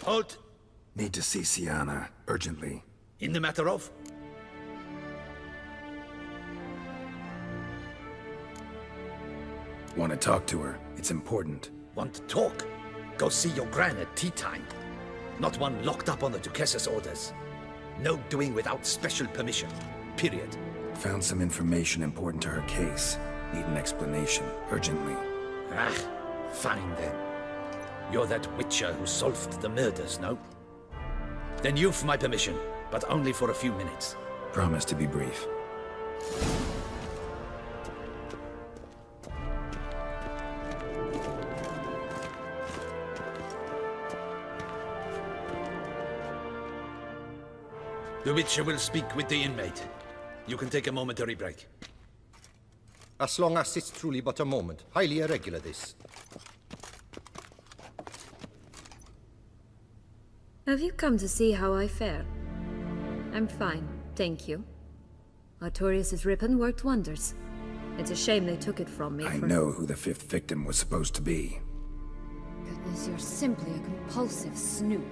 Halt! Need to see Sienna, urgently. In the matter of? Want to talk to her. It's important. Want to talk? Go see your gran at tea time. Not one locked up on the Duchess's orders. No doing without special permission. Period. Found some information important to her case. Need an explanation, urgently. Ah, fine then. You're that witcher who solved the murders, no? Then you've my permission, but only for a few minutes. Promise to be brief. The Witcher will speak with the inmate. You can take a momentary break. As long as it's truly but a moment. Highly irregular, this. Have you come to see how I fare? I'm fine, thank you. Artorius' ribbon worked wonders. It's a shame they took it from me. I know who the fifth victim was supposed to be. Goodness, you're simply a compulsive snoop.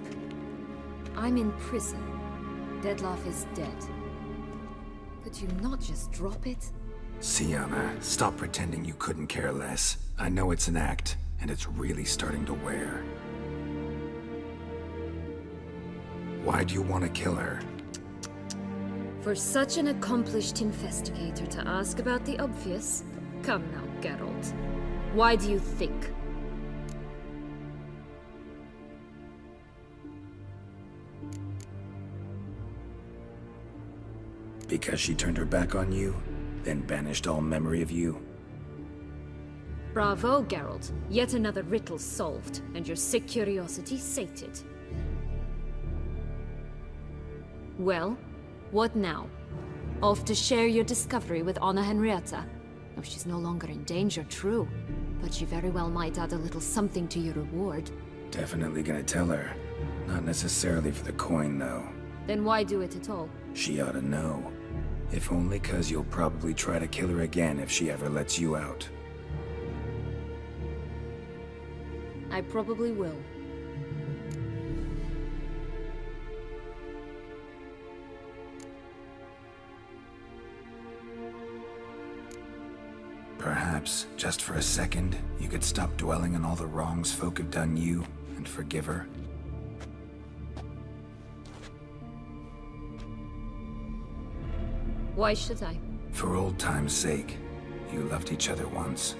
I'm in prison. Deadloff is dead. Could you not just drop it? Sienna, stop pretending you couldn't care less. I know it's an act, and it's really starting to wear. Why do you want to kill her? For such an accomplished investigator to ask about the obvious? Come now, Geralt. Why do you think? Because she turned her back on you, then banished all memory of you? Bravo, Geralt. Yet another riddle solved, and your sick curiosity sated. Well, what now? Off to share your discovery with Anna Henrietta? Oh, she's no longer in danger, true. But she very well might add a little something to your reward. Definitely gonna tell her. Not necessarily for the coin, though. Then why do it at all? She ought to know. If only 'cause you'll probably try to kill her again if she ever lets you out. I probably will. Perhaps, just for a second, you could stop dwelling on all the wrongs folk have done you, and forgive her. Why should I? For old time's sake. You loved each other once.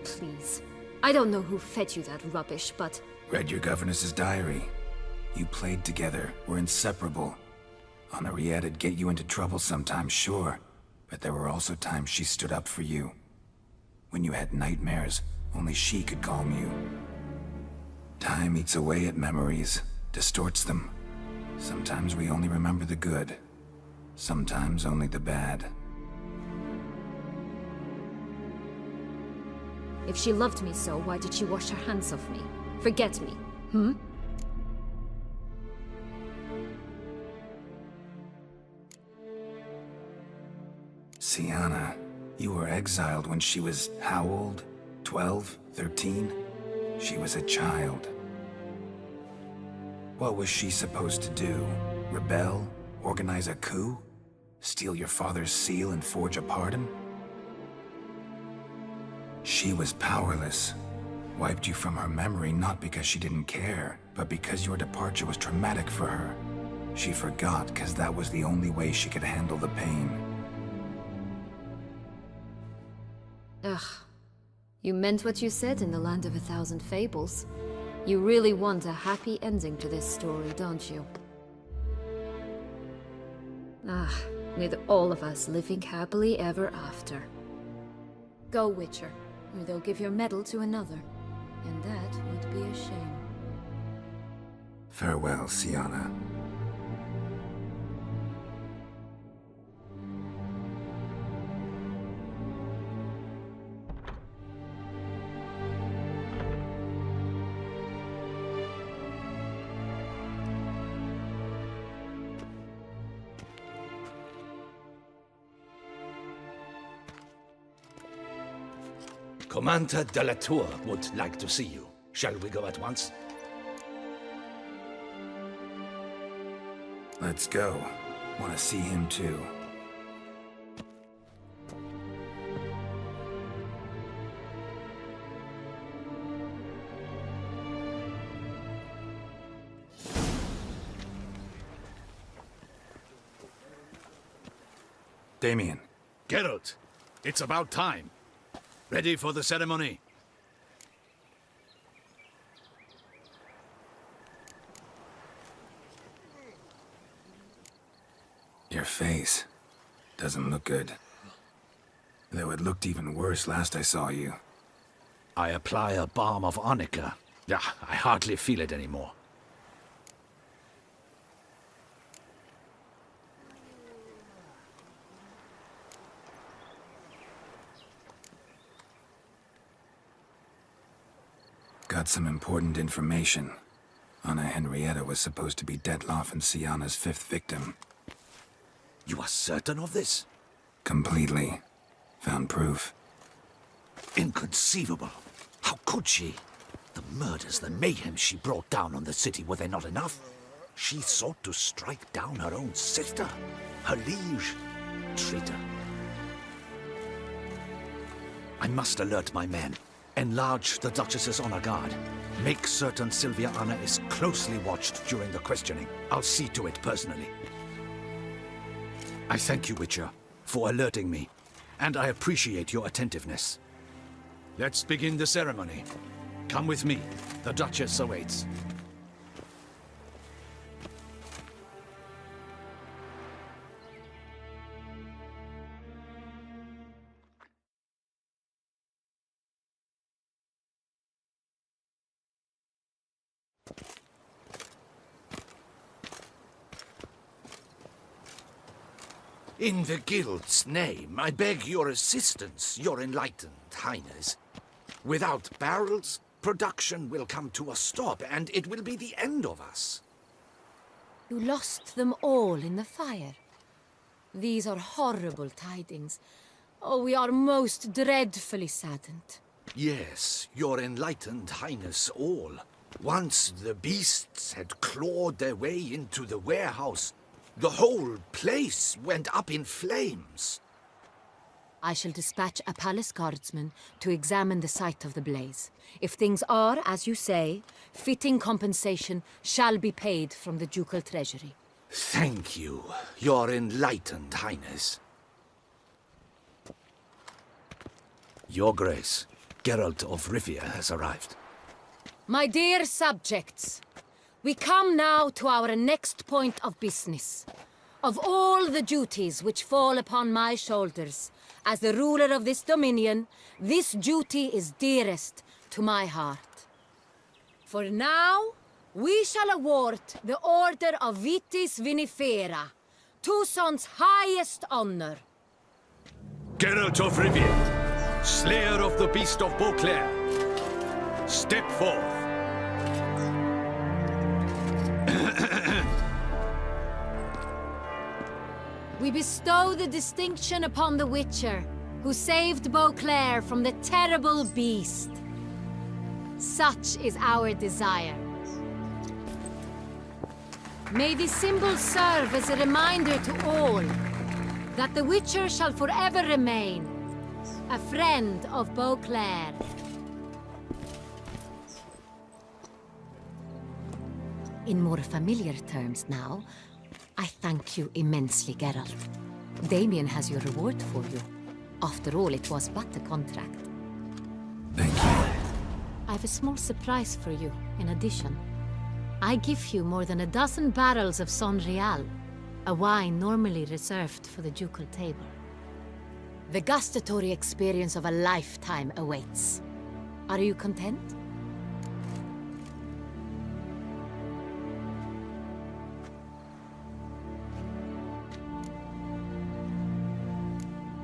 Please. I don't know who fed you that rubbish, but... Read your governess's diary. You played together, were inseparable. Henriette'd get you into trouble sometimes, sure. But there were also times she stood up for you. When you had nightmares, only she could calm you. Time eats away at memories, distorts them. Sometimes we only remember the good. Sometimes only the bad. If she loved me so, why did she wash her hands of me? Forget me, hmm? Sienna, you were exiled when she was how old? 12? 13? She was a child. What was she supposed to do? Rebel? Organize a coup? Steal your father's seal and forge a pardon? She was powerless. Wiped you from her memory not because she didn't care, but because your departure was traumatic for her. She forgot because that was the only way she could handle the pain. Ugh. You meant what you said in the Land of a Thousand Fables. You really want a happy ending to this story, don't you? Ah, with all of us living happily ever after. Go, Witcher, or they'll give your medal to another. And that would be a shame. Farewell, Sienna. Commander de la Tour would like to see you. Shall we go at once? Let's go. Want to see him too. Damien. Geralt, it's about time. Ready for the ceremony? Your face doesn't look good. Though it looked even worse last I saw you. I apply a balm of arnica. Yeah, I hardly feel it anymore. Got some important information. Anna Henrietta was supposed to be Detloff and Syanna's 5th victim. You are certain of this? Completely. Found proof. Inconceivable. How could she? The murders, the mayhem she brought down on the city, were they not enough? She sought to strike down her own sister, her liege. Traitor. I must alert my men. Enlarge the Duchess's honor guard. Make certain Sylvia Anna is closely watched during the questioning. I'll see to it personally. I thank you, Witcher, for alerting me, and I appreciate your attentiveness. Let's begin the ceremony. Come with me. The Duchess awaits. In the Guild's name, I beg your assistance, your enlightened highness. Without barrels, production will come to a stop, and it will be the end of us. You lost them all in the fire. These are horrible tidings. Oh, we are most dreadfully saddened. Yes, your enlightened highness all. Once the beasts had clawed their way into the warehouse, the whole place went up in flames. I shall dispatch a palace guardsman to examine the site of the blaze. If things are, as you say, fitting compensation shall be paid from the ducal treasury. Thank you, your enlightened highness. Your Grace, Geralt of Rivia has arrived. My dear subjects, we come now to our next point of business. Of all the duties which fall upon my shoulders, as the ruler of this dominion, this duty is dearest to my heart. For now, we shall award the Order of Vitis Vinifera, Tucson's highest honor. Geralt of Rivia, slayer of the beast of Beauclair, step forth. We bestow the distinction upon the Witcher, who saved Beauclair from the terrible beast. Such is our desire. May this symbol serve as a reminder to all that the Witcher shall forever remain a friend of Beauclair. In more familiar terms now, I thank you immensely, Geralt. Damien has your reward for you. After all, it was but a contract. Thank you. I have a small surprise for you, in addition. I give you more than a dozen barrels of Son Real, a wine normally reserved for the ducal table. The gustatory experience of a lifetime awaits. Are you content?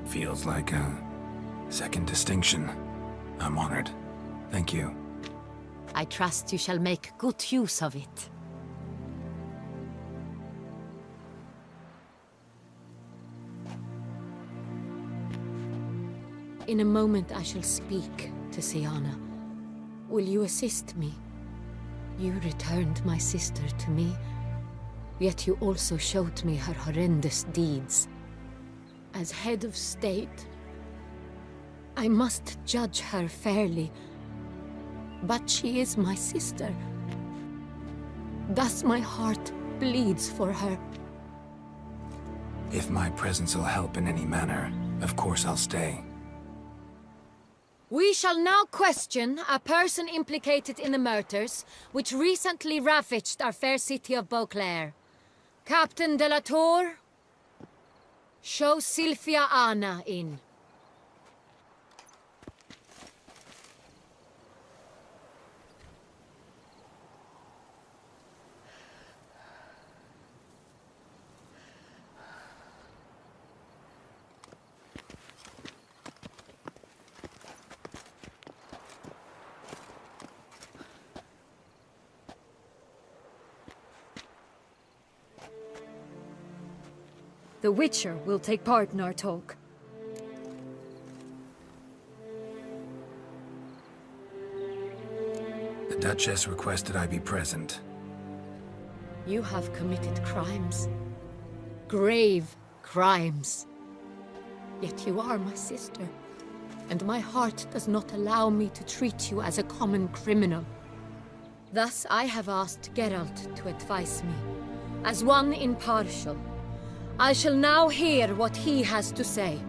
Feels like a second distinction. I'm honored. Thank you. I trust you shall make good use of it. In a moment I shall speak to Syanna. Will you assist me? You returned my sister to me, Yet you also showed me her horrendous deeds. As head of state, I must judge her fairly. But she is my sister. Thus my heart bleeds for her. If my presence will help in any manner, of course I'll stay. We shall now question a person implicated in the murders which recently ravaged our fair city of Beauclair. Captain de la Tour, show Sylvia Anna in. The Witcher will take part in our talk. The Duchess requested I be present. You have committed crimes. Grave crimes. Yet you are my sister, and my heart does not allow me to treat you as a common criminal. Thus I have asked Geralt to advise me, as one impartial. I shall now hear what he has to say.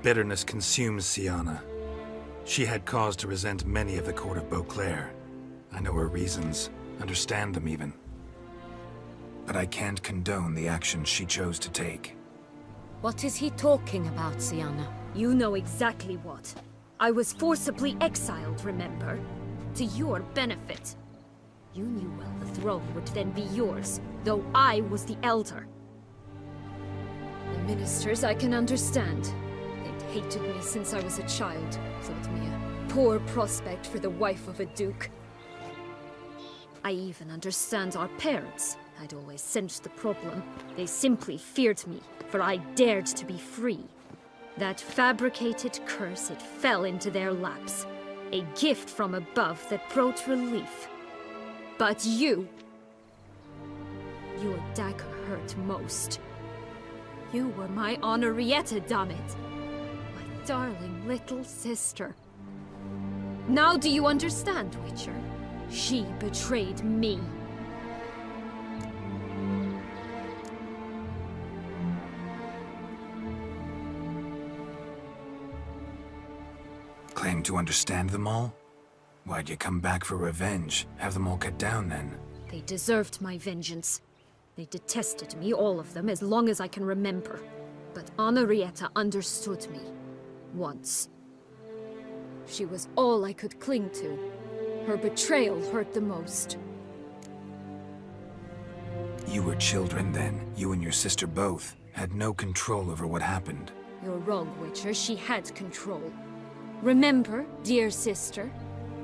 Bitterness consumes Sienna. She had cause to resent many of the court of Beauclair. I know her reasons, understand them even. But I can't condone the actions she chose to take. What is he talking about, Sienna? You know exactly what. I was forcibly exiled, remember? To your benefit. You knew well the throne would then be yours, though I was the elder. The ministers I can understand. They'd hated me since I was a child, thought me a poor prospect for the wife of a duke. I even understand our parents. I'd always sensed the problem. They simply feared me, for I dared to be free. That fabricated curse, it fell into their laps. A gift from above that brought relief. But you... Your dagger hurt most. You were my Henrietta, damn it. My darling little sister. Now do you understand, Witcher? She betrayed me. Claim to understand them all? Why'd you come back for revenge? Have them all cut down then? They deserved my vengeance. They detested me, all of them, as long as I can remember. But Henrietta understood me. Once. She was all I could cling to. Her betrayal hurt the most. You were children then. You and your sister both had no control over what happened. You're wrong, Witcher. She had control. Remember, dear sister,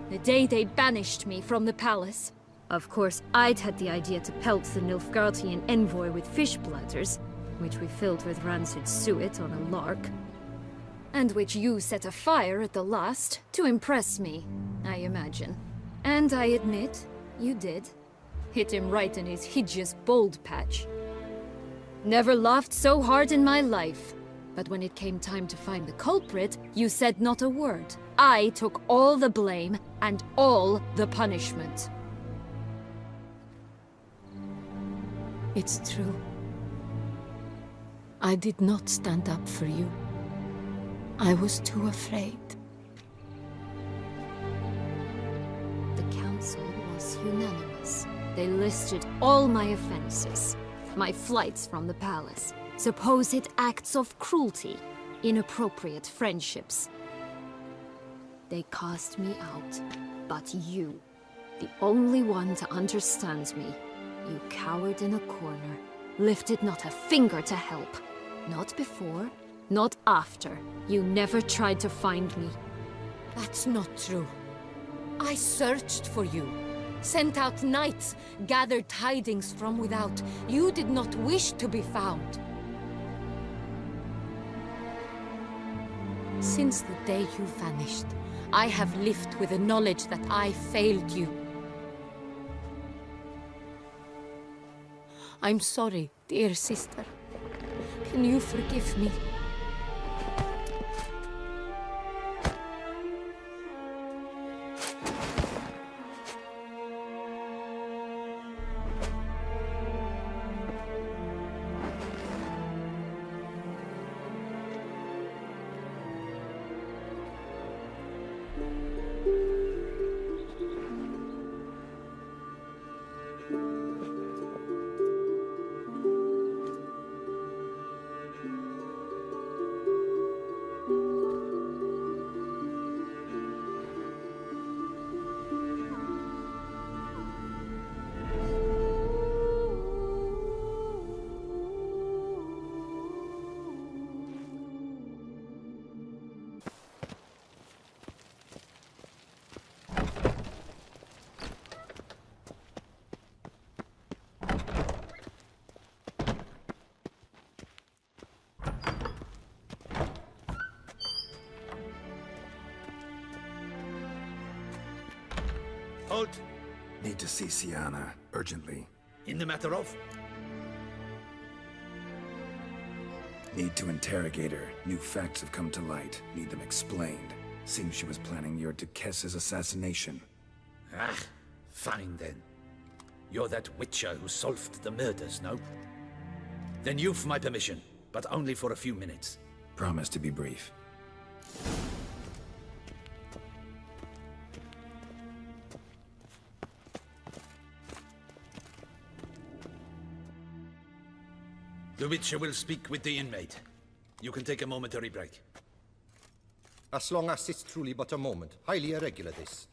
the day they banished me from the palace? Of course, I'd had the idea to pelt the Nilfgaardian envoy with fish bladders, which we filled with rancid suet on a lark. And which you set afire at the last, to impress me, I imagine. And I admit, you did. Hit him right in his hideous bald patch. Never laughed so hard in my life. But when it came time to find the culprit, you said not a word. I took all the blame and all the punishment. It's true. I did not stand up for you. I was too afraid. The council was unanimous. They listed all my offenses. My flights from the palace. Supposed acts of cruelty, inappropriate friendships. They cast me out, but you, the only one to understand me, you cowered in a corner, lifted not a finger to help. Not before, not after. You never tried to find me. That's not true. I searched for you, sent out knights, gathered tidings from without. You did not wish to be found. Since the day you vanished, I have lived with the knowledge that I failed you. I'm sorry, dear sister. Can you forgive me? Halt! Need to see Siana, urgently. In the matter of? Need to interrogate her. New facts have come to light. Need them explained. Seems she was planning your Duquesse's assassination. Ah, fine then. You're that witcher who solved the murders, no? Then you've my permission, but only for a few minutes. Promise to be brief. The Witcher will speak with the inmate. You can take a momentary break. As long as it's truly but a moment. Highly irregular, this.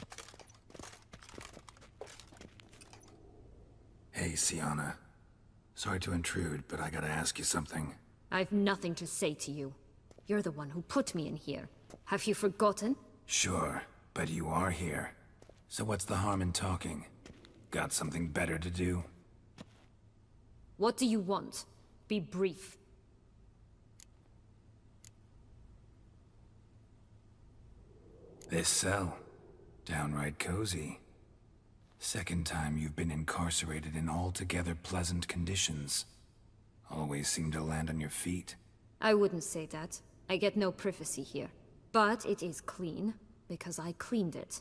Hey, Siana. Sorry to intrude, but I gotta ask you something. I've nothing to say to you. You're the one who put me in here. Have you forgotten? Sure, but you are here. So what's the harm in talking? Got something better to do? What do you want? Be brief. This cell. Downright cozy. Second time you've been incarcerated in altogether pleasant conditions. Always seem to land on your feet. I wouldn't say that. I get no privacy here. But it is clean, because I cleaned it.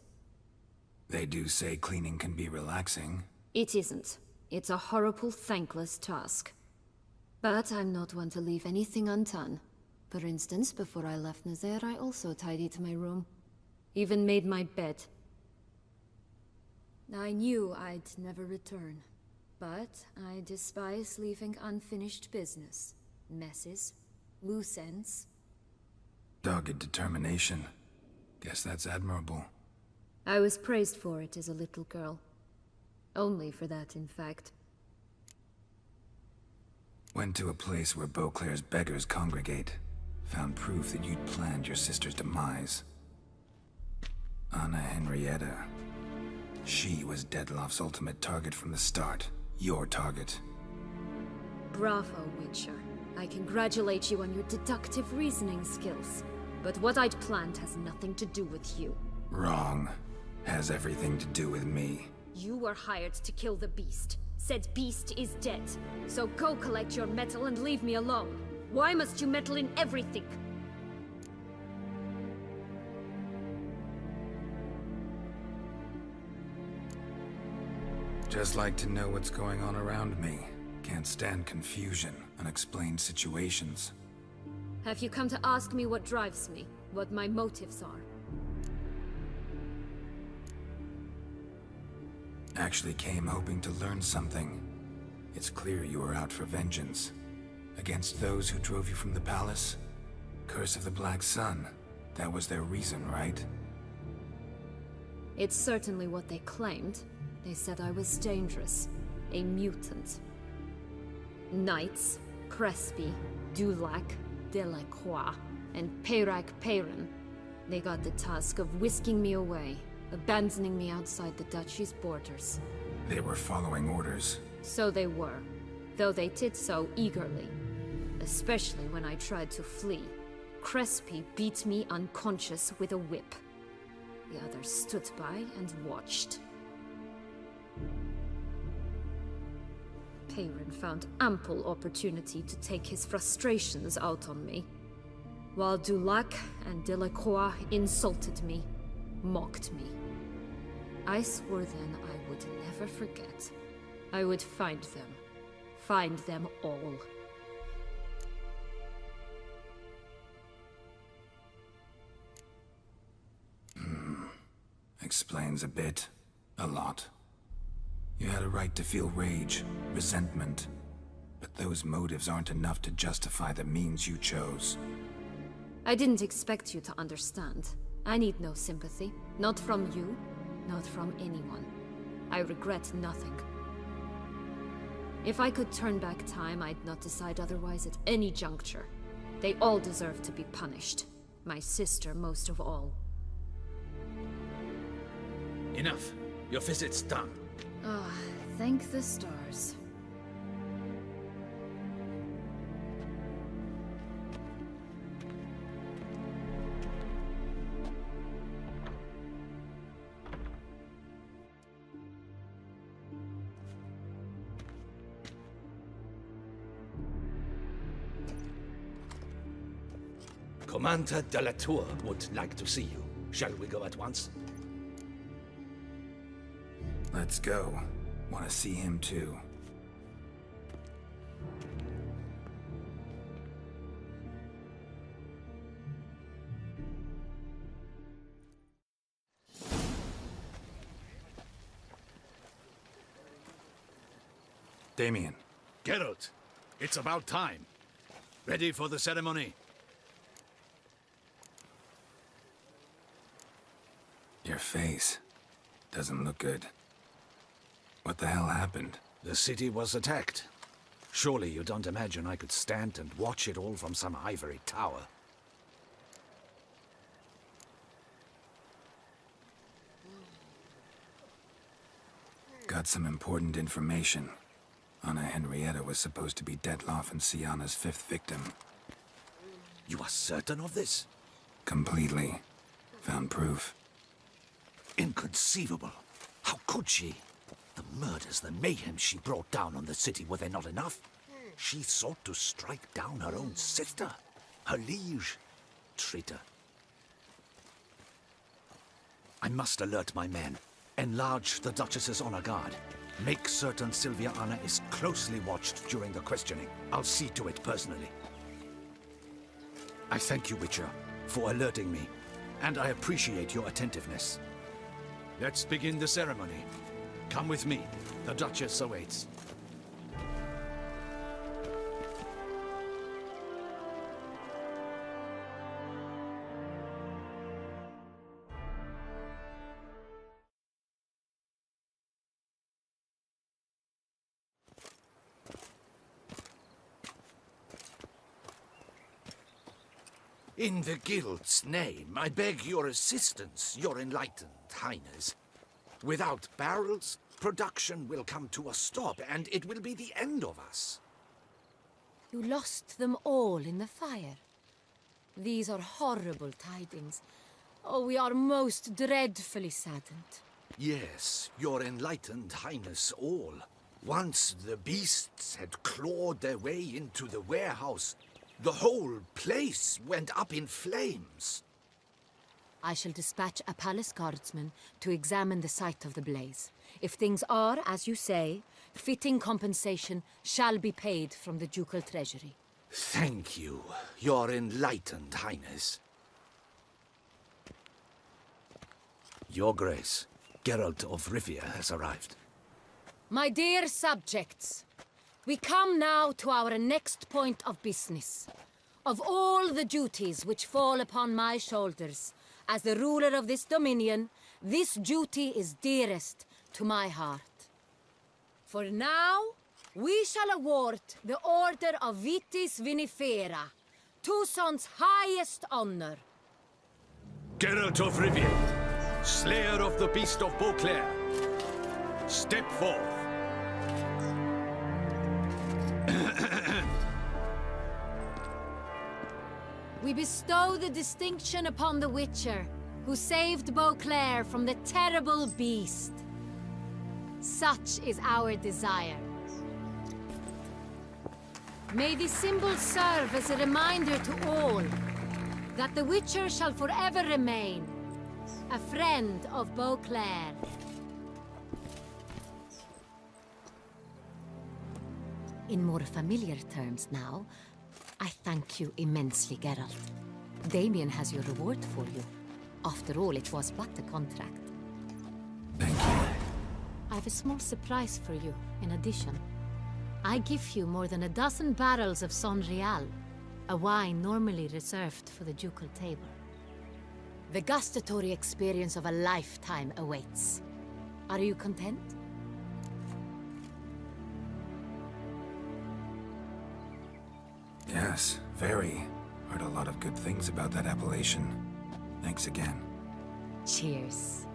They do say cleaning can be relaxing. It isn't. It's a horrible, thankless task. But I'm not one to leave anything undone. For instance, before I left Nazaire, I also tidied my room. Even made my bed. I knew I'd never return. But I despise leaving unfinished business. Messes. Loose ends. Dogged determination. Guess that's admirable. I was praised for it as a little girl. Only for that, in fact. Went to a place where Beauclair's beggars congregate. Found proof that you'd planned your sister's demise. Anna Henrietta. She was Dettlaff's ultimate target from the start. Your target. Bravo, Witcher. I congratulate you on your deductive reasoning skills. But what I'd planned has nothing to do with you. Wrong. Has everything to do with me. You were hired to kill the beast. Said beast is dead. So go collect your metal and leave me alone. Why must you meddle in everything? Just like to know what's going on around me. Can't stand confusion, unexplained situations. Have you come to ask me what drives me? What my motives are? Actually came hoping to learn something. It's clear you were out for vengeance. Against those who drove you from the palace? Curse of the Black Sun. That was their reason, right? It's certainly what they claimed. They said I was dangerous. A mutant. Knights, Crespi, Dulac, Delacroix, and Peyrac Peyran. They got the task of whisking me away, abandoning me outside the duchy's borders. They were following orders. So they were, though they did so eagerly. Especially when I tried to flee. Crespi beat me unconscious with a whip. The others stood by and watched. Peyron found ample opportunity to take his frustrations out on me, while Dulac and Delacroix insulted me, mocked me. I swore then I would never forget. I would find them all. Explains a bit. A lot. You had a right to feel rage, resentment, but those motives aren't enough to justify the means you chose. I didn't expect you to understand. I need no sympathy. Not from you, not from anyone. I regret nothing. If I could turn back time, I'd not decide otherwise at any juncture. They all deserve to be punished. My sister most of all. Enough. Your visit's done. Ah, thank the stars. Commander de la Tour would like to see you. Shall we go at once? Let's go. Want to see him too. Damien. Geralt, it's about time. Ready for the ceremony? Your face doesn't look good. What the hell happened? The city was attacked. Surely you don't imagine I could stand and watch it all from some ivory tower. Got some important information. Anna Henrietta was supposed to be Detloff and Syanna's 5th victim. You are certain of this? Completely. Found proof. Inconceivable. How could she? The murders, the mayhem she brought down on the city, were they not enough? She sought to strike down her own sister, her liege. Traitor. I must alert my men. Enlarge the Duchess's honor guard. Make certain Sylvia Anna is closely watched during the questioning. I'll see to it personally. I thank you, Witcher, for alerting me, and I appreciate your attentiveness. Let's begin the ceremony. Come with me. The Duchess awaits. In the Guild's name, I beg your assistance, your enlightened highness. Without barrels, production will come to a stop, and it will be the end of us. You lost them all in the fire. These are horrible tidings. Oh, we are most dreadfully saddened. Yes, your enlightened highness all. Once the beasts had clawed their way into the warehouse, the whole place went up in flames. I shall dispatch a palace guardsman to examine the site of the blaze. If things are, as you say, fitting compensation shall be paid from the ducal treasury. Thank you, your enlightened highness. Your Grace, Geralt of Rivia has arrived. My dear subjects, we come now to our next point of business. Of all the duties which fall upon my shoulders, as the ruler of this dominion, this duty is dearest to my heart. For now, we shall award the Order of Vitis Vinifera, Toussaint's highest honor. Geralt of Rivia, slayer of the beast of Beauclair, step forth. We bestow the distinction upon the Witcher, who saved Beauclair from the terrible beast. Such is our desire. May the symbol serve as a reminder to all that the Witcher shall forever remain a friend of Beauclair. In more familiar terms now, I thank you immensely, Geralt. Damien has your reward for you. After all, it was but a contract. Thank you. I have a small surprise for you, in addition. I give you more than a dozen barrels of Son Real, a wine normally reserved for the ducal table. The gustatory experience of a lifetime awaits. Are you content? Yes, very. Heard a lot of good things about that appellation. Thanks again. Cheers.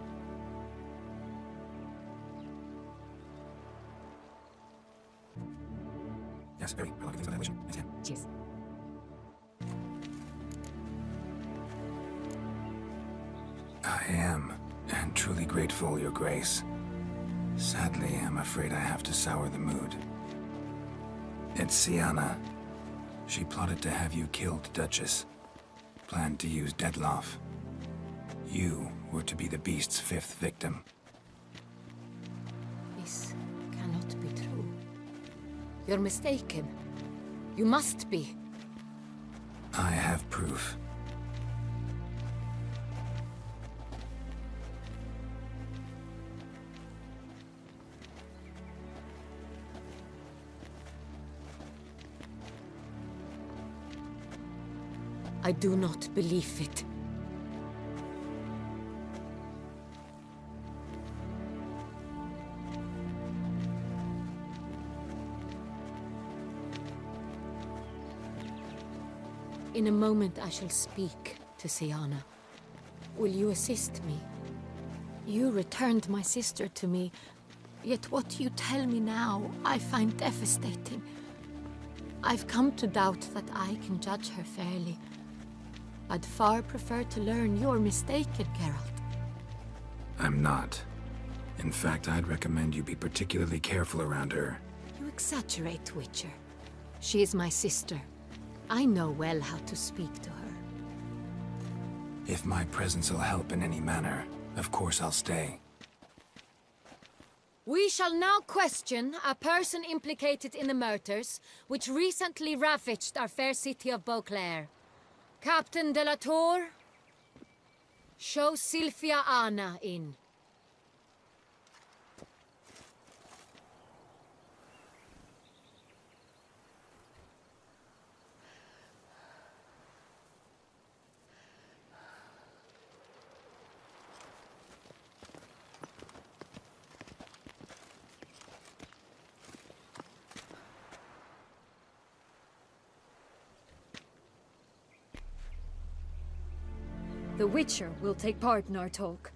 Yes, very. Heard a lot of good things about that appellation. Thanks again. Cheers. I am, and truly grateful, Your Grace. Sadly, I'm afraid I have to sour the mood. It's Syanna. She plotted to have you killed, Duchess. Planned to use Dettlaff. You were to be the beast's 5th victim. This cannot be true. You're mistaken. You must be. I have proof. I do not believe it. In a moment I shall speak to Syanna. Will you assist me? You returned my sister to me, yet what you tell me now I find devastating. I've come to doubt that I can judge her fairly. I'd far prefer to learn you're mistaken, Geralt. I'm not. In fact, I'd recommend you be particularly careful around her. You exaggerate, Witcher. She is my sister. I know well how to speak to her. If my presence will help in any manner, of course I'll stay. We shall now question a person implicated in the murders which recently ravaged our fair city of Beauclair. Captain de la Tour, show Sylvia Anna in. The Witcher will take part in our talk.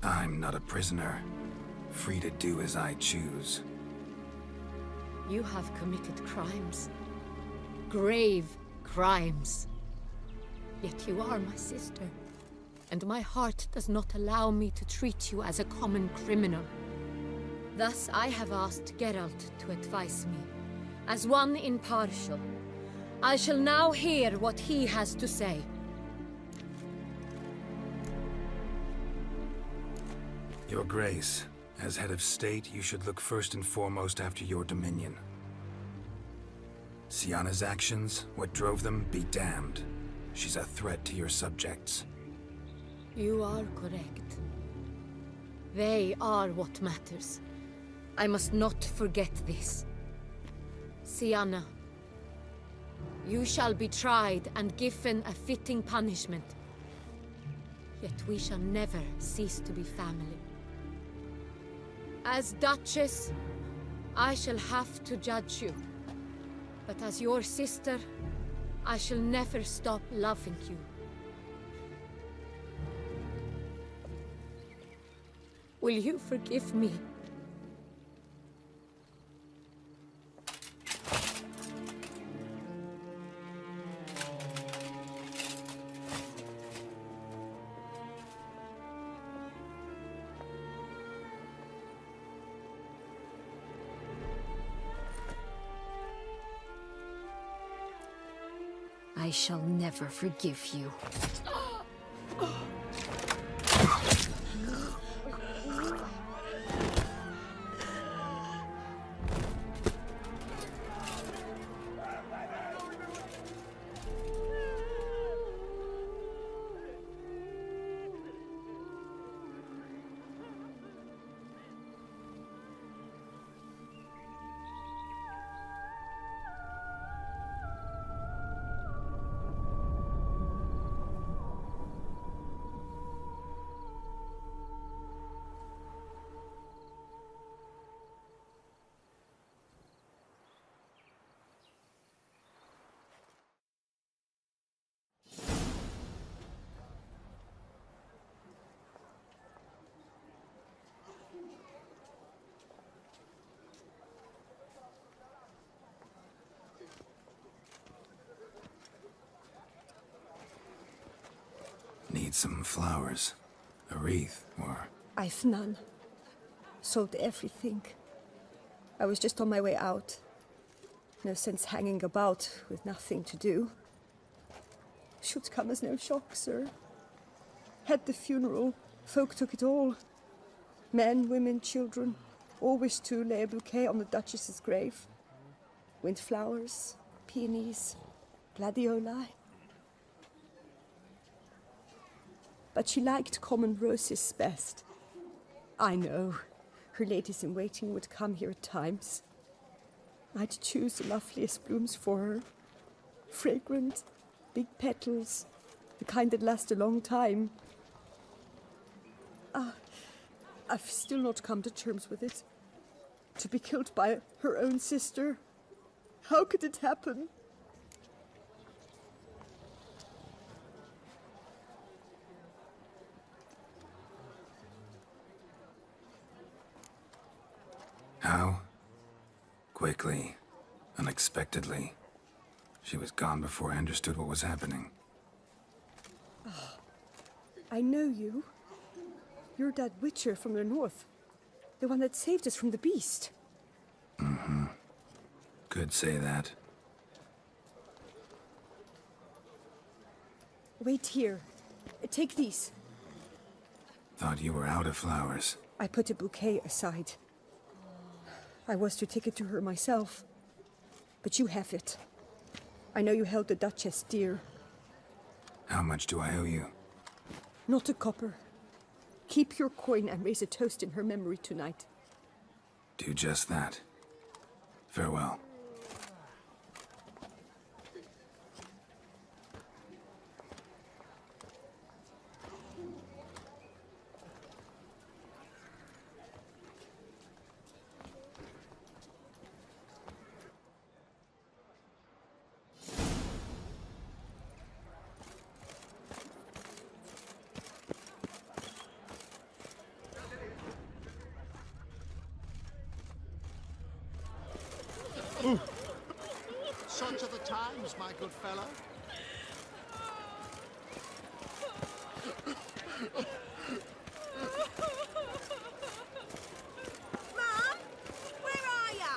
I'm not a prisoner. Free to do as I choose. You have committed crimes. Grave crimes. Yet you are my sister. And my heart does not allow me to treat you as a common criminal. Thus I have asked Geralt to advise me. As one impartial, I shall now hear what he has to say. Your Grace, as head of state, you should look first and foremost after your dominion. Syanna's actions, what drove them, be damned. She's a threat to your subjects. You are correct. They are what matters. I must not forget this. Syanna, you shall be tried and given a fitting punishment. Yet we shall never cease to be family. As Duchess, I shall have to judge you. But as your sister, I shall never stop loving you. Will you forgive me? I shall never forgive you. Need some flowers, a wreath, or... I've none. Sold everything. I was just on my way out. No sense hanging about with nothing to do. Should come as no shock, sir. Had the funeral, folk took it all. Men, women, children, all wished to lay a bouquet on the Duchess's grave. Windflowers, peonies, gladioli. But she liked common roses best. I know, her ladies-in-waiting would come here at times. I'd choose the loveliest blooms for her. Fragrant, big petals, the kind that last a long time. I've still not come to terms with it. To be killed by her own sister. How could it happen? How? Quickly, unexpectedly. She was gone before I understood what was happening. I know you. You're that witcher from the north. The one that saved us from the beast. Mm-hmm. Could say that. Wait here. Take these. Thought you were out of flowers. I put a bouquet aside. I was to take it to her myself. But you have it. I know you held the Duchess dear. How much do I owe you? Not a copper. Keep your coin and raise a toast in her memory tonight. Do just that. Farewell. Such are the times, my good fellow. Mom, where are ya?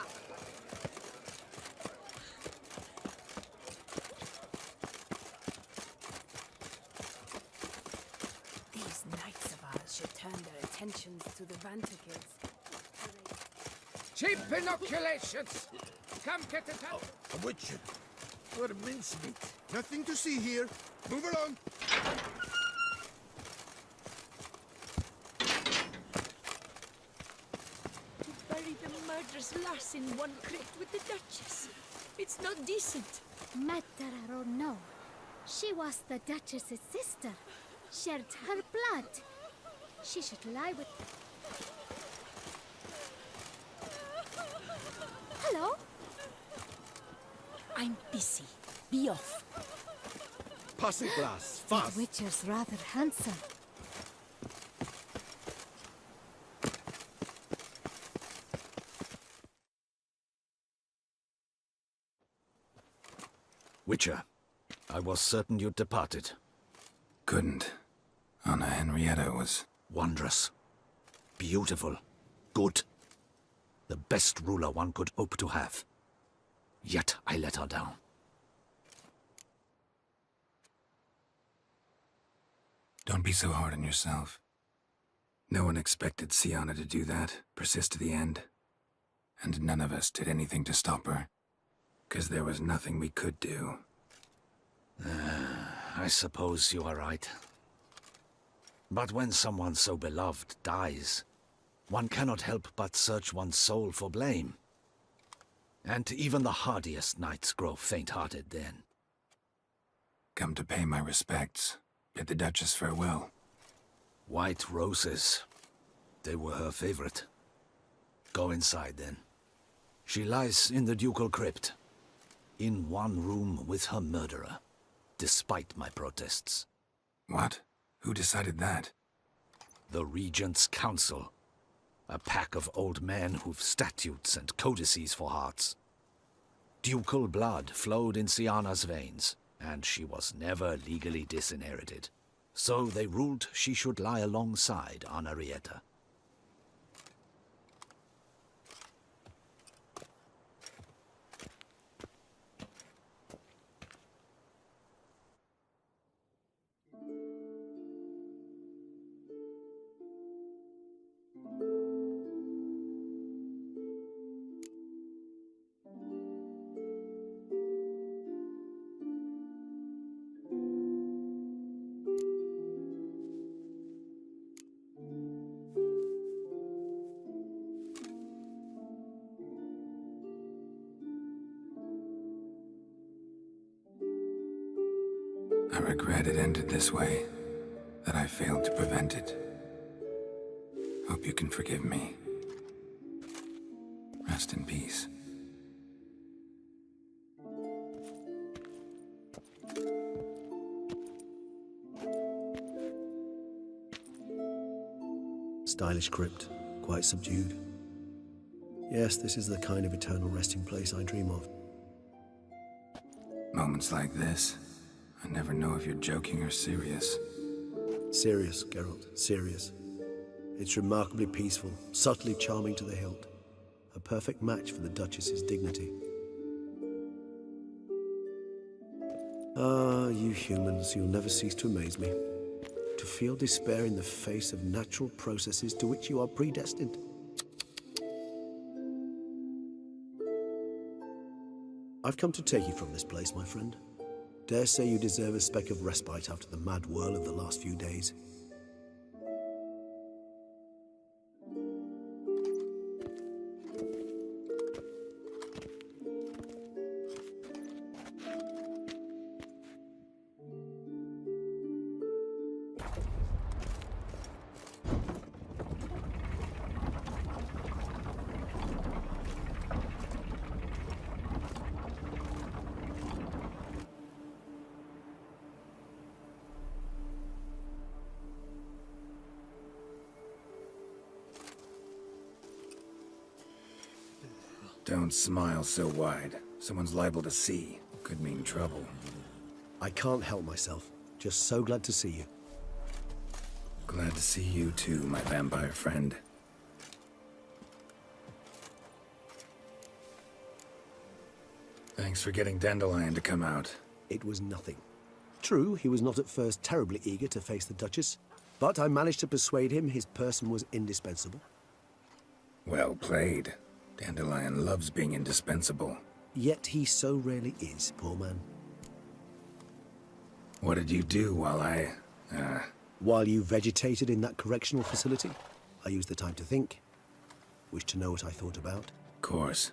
These knights of ours should turn their attentions to the Vantakils. Cheap inoculations! Come get it up! A witcher. What a mincemeat. Nothing to see here. Move along. To bury the murderous lass in one crypt with the Duchess. It's not decent. Matter or no, she was the Duchess's sister. Shared her blood. She should lie with... Hello? I'm busy. Be off. Pass a glass, That fast. witcher's rather handsome. Witcher, I was certain you'd departed. Couldn't. Anna Henrietta was... Wondrous. Beautiful. Good. The best ruler one could hope to have. Yet I let her down. Don't be so hard on yourself. No one expected Sienna to do that, persist to the end. And none of us did anything to stop her. 'Cause there was nothing we could do. I suppose you are right. But when someone so beloved dies, one cannot help but search one's soul for blame. And even the hardiest knights grow faint-hearted then. Come to pay my respects. Bid the Duchess farewell. White roses. They were her favorite. Go inside then. She lies in the ducal crypt, in one room with her murderer, despite my protests. What? Who decided that? The Regent's Council. A pack of old men who've statutes and codices for hearts. Ducal blood flowed in Sienna's veins, and she was never legally disinherited. So they ruled she should lie alongside Anarietta. I regret it ended this way, that I failed to prevent it. Hope you can forgive me. Rest in peace. Stylish crypt, quite subdued. Yes, this is the kind of eternal resting place I dream of. Moments like this, I never know if you're joking or serious. Serious, Geralt, serious. It's remarkably peaceful, subtly charming to the hilt. A perfect match for the Duchess's dignity. Ah, you humans, you'll never cease to amaze me. To feel despair in the face of natural processes to which you are predestined. I've come to take you from this place, my friend. Dare say you deserve a speck of respite after the mad whirl of the last few days. Don't smile so wide. Someone's liable to see. Could mean trouble. I can't help myself. Just so glad to see you. Glad to see you too, my vampire friend. Thanks for getting Dandelion to come out. It was nothing. True, he was not at first terribly eager to face the Duchess, but I managed to persuade him his person was indispensable. Well played. Dandelion loves being indispensable. Yet he so rarely is, poor man. What did you do while While you vegetated in that correctional facility, I used the time to think. Wish to know what I thought about? Course.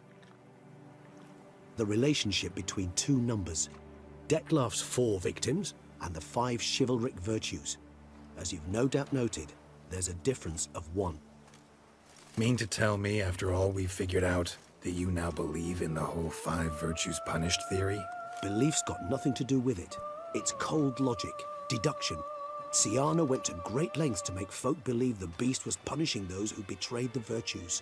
The relationship between two numbers. Dettlaff's 4 victims and the 5 chivalric virtues. As you've no doubt noted, there's a difference of 1. Mean to tell me, after all we've figured out, that you now believe in the whole 5 virtues punished theory? Belief's got nothing to do with it. It's cold logic, deduction. Sienna went to great lengths to make folk believe the beast was punishing those who betrayed the virtues.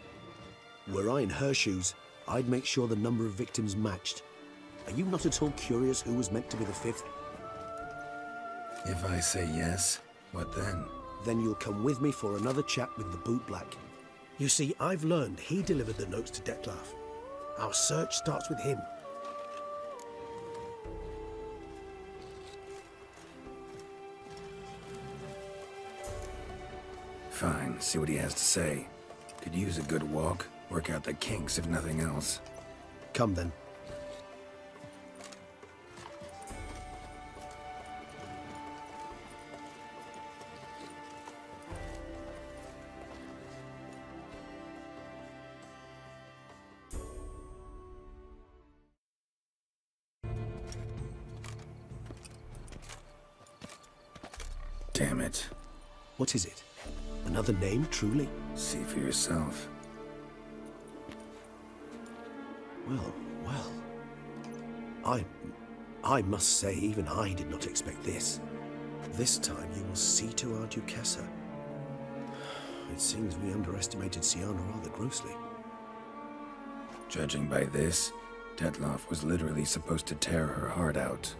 Were I in her shoes, I'd make sure the number of victims matched. Are you not at all curious who was meant to be the 5th? If I say yes, what then? Then you'll come with me for another chat with the bootblack. You see, I've learned he delivered the notes to Dettlaff. Our search starts with him. see what he has to say. Could use a good walk, work out the kinks if nothing else. Come then. Damn it. What is it? Another name, truly? See for yourself. Well. I must say, even I did not expect this. This time you will see to our Duchessa. It seems we underestimated Siana rather grossly. Judging by this, Detloff was literally supposed to tear her heart out.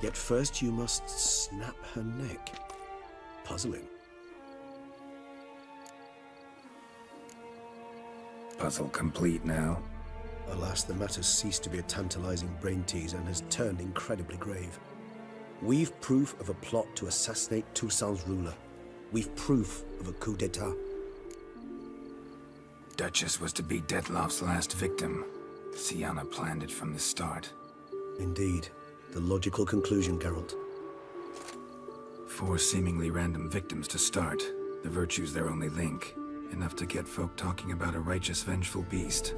Yet first you must snap her neck. Puzzling. Puzzle complete now. Alas, the matter's ceased to be a tantalizing brain tease and has turned incredibly grave. We've proof of a plot to assassinate Toussaint's ruler. We've proof of a coup d'etat. Duchess was to be Detloff's last victim. Siana planned it from the start. Indeed. The logical conclusion, Geralt. 4 seemingly random victims to start. The virtue's their only link. Enough to get folk talking about a righteous, vengeful beast.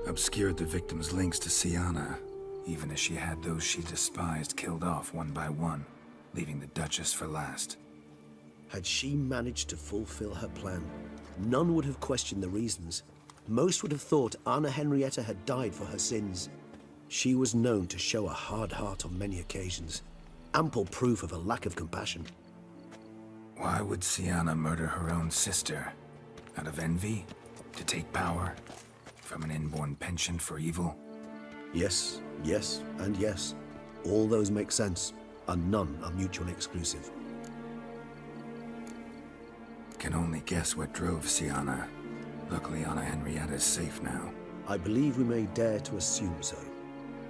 Obscured the victims' links to Siana, even as she had those she despised killed off one by one, leaving the Duchess for last. Had she managed to fulfill her plan, none would have questioned the reasons. Most would have thought Anna Henrietta had died for her sins. She was known to show a hard heart on many occasions. Ample proof of a lack of compassion. Why would Siana murder her own sister? Out of envy? To take power? From an inborn penchant for evil? Yes, and yes. All those make sense, and none are mutually exclusive. Can only guess what drove Siana. Luckily, Anna Henrietta is safe now. I believe we may dare to assume so.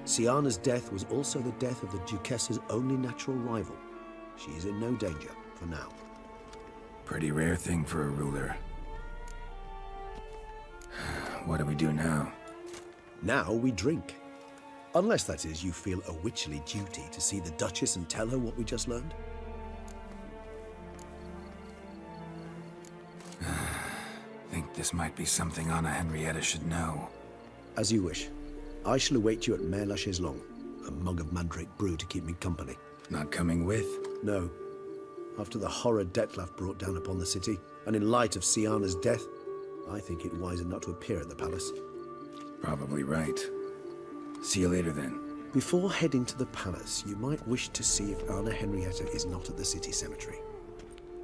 Siana's death was also the death of the Duchessa's only natural rival. She is in no danger, for now. Pretty rare thing for a ruler. What do we do now? Now we drink. Unless, that is, you feel a witcherly duty to see the Duchess and tell her what we just learned. Think this might be something Anna Henrietta should know. As you wish. I shall await you at Mare la Chaiselongue. A mug of mandrake brew to keep me company. Not coming with? No. After the horror Detlaff brought down upon the city, and in light of Siana's death, I think it wiser not to appear at the palace. Probably right. See you later then. Before heading to the palace, you might wish to see if Anna Henrietta is not at the city cemetery.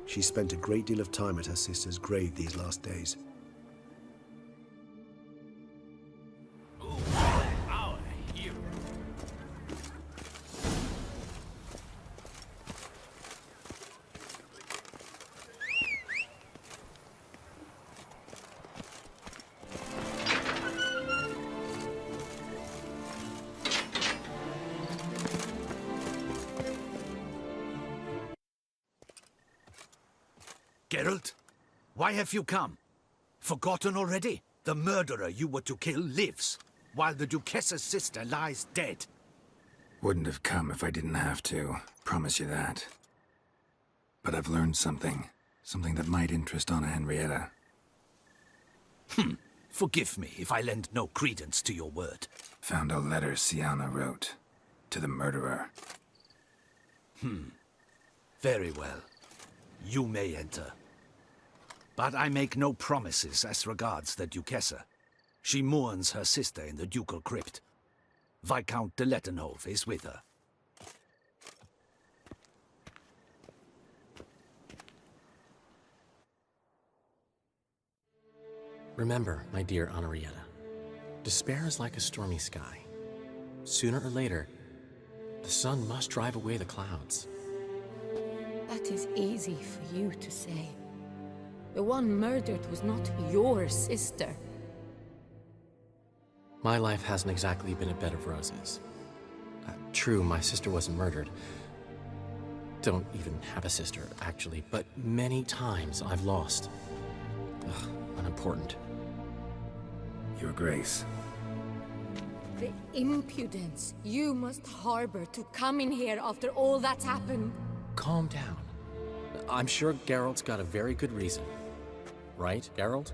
She spent a great deal of time at her sister's grave these last days. Geralt, why have you come? Forgotten already? The murderer you were to kill lives, while the Duchessa's sister lies dead. Wouldn't have come if I didn't have to. Promise you that. But I've learned something. Something that might interest Anna Henrietta. Forgive me if I lend no credence to your word. Found a letter Siana wrote. To the murderer. Very well. You may enter. But I make no promises as regards the Duchessa. She mourns her sister in the ducal crypt. Viscount de Lettenhove is with her. Remember, my dear Henrietta, despair is like a stormy sky. Sooner or later, the sun must drive away the clouds. That is easy for you to say. The one murdered was not your sister. My life hasn't exactly been a bed of roses. True, my sister wasn't murdered. don't even have a sister, actually, but many times I've lost. Ugh, unimportant. Your Grace. The impudence you must harbor to come in here after all that's happened. Calm down. I'm sure Geralt's got a very good reason. Right, Geralt?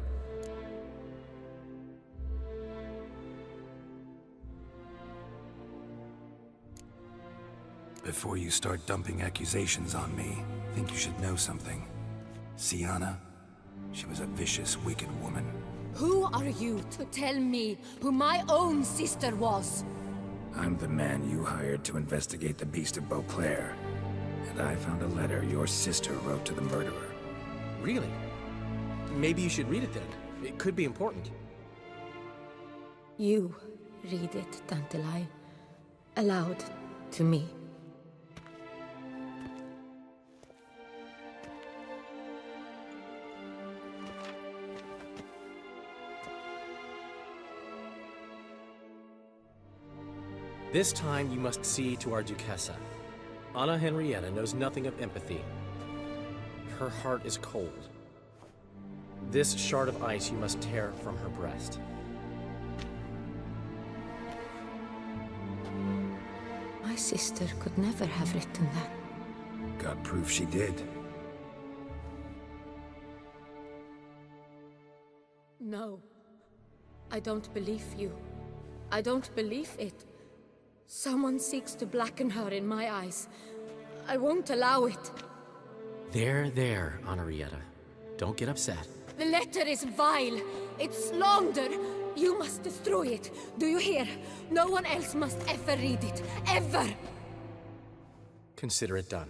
Before you start dumping accusations on me, I think you should know something. Sienna, she was a vicious, wicked woman. Who are you to tell me who my own sister was? I'm the man you hired to investigate the Beast of Beauclair. And I found a letter your sister wrote to the murderer. Really? Maybe you should read it then. It could be important. You read it, Dandelion, aloud to me. This time you must see to our Duchessa. Anna Henrietta knows nothing of empathy. Her heart is cold. This shard of ice you must tear from her breast. My sister could never have written that. Got proof she did. No. I don't believe you. I don't believe it. Someone seeks to blacken her in my eyes. I won't allow it. There, Henrietta. Don't get upset. The letter is vile. It's slander. You must destroy it. Do you hear? No one else must ever read it. Ever! Consider it done.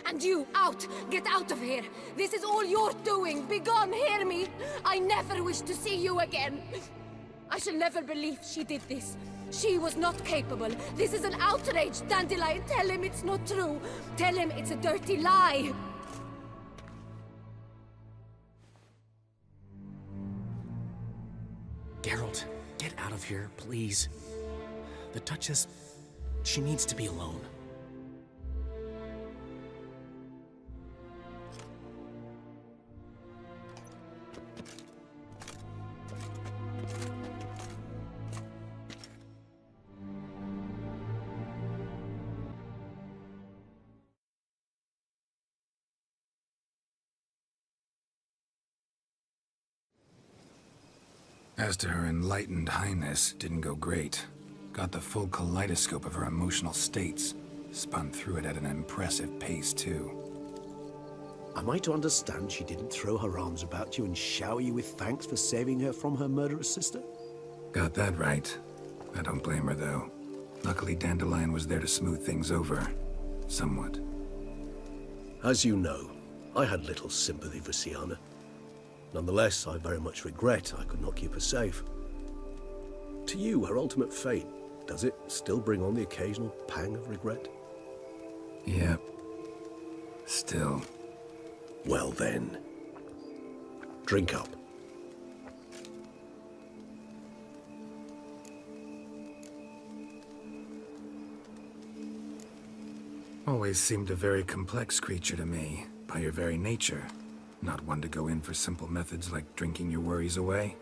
And you, out! Get out of here! This is all you're doing! Begone, hear me! I never wish to see you again! I shall never believe she did this. She was not capable. This is an outrage, Dandelion. Tell him it's not true. Tell him it's a dirty lie. Geralt, get out of here, please. The Duchess, she needs to be alone. As to her enlightened highness, didn't go great. Got the full kaleidoscope of her emotional states. Spun through it at an impressive pace, too. Am I to understand she didn't throw her arms about you and shower you with thanks for saving her from her murderous sister? Got that right. I don't blame her, though. Luckily, Dandelion was there to smooth things over. Somewhat. As you know, I had little sympathy for Sienna. Nonetheless, I very much regret I could not keep her safe. To you, her ultimate fate, does it still bring on the occasional pang of regret? Yep. Still. Well then. Drink up. Always seemed a very complex creature to me, by your very nature. Not one to go in for simple methods like drinking your worries away.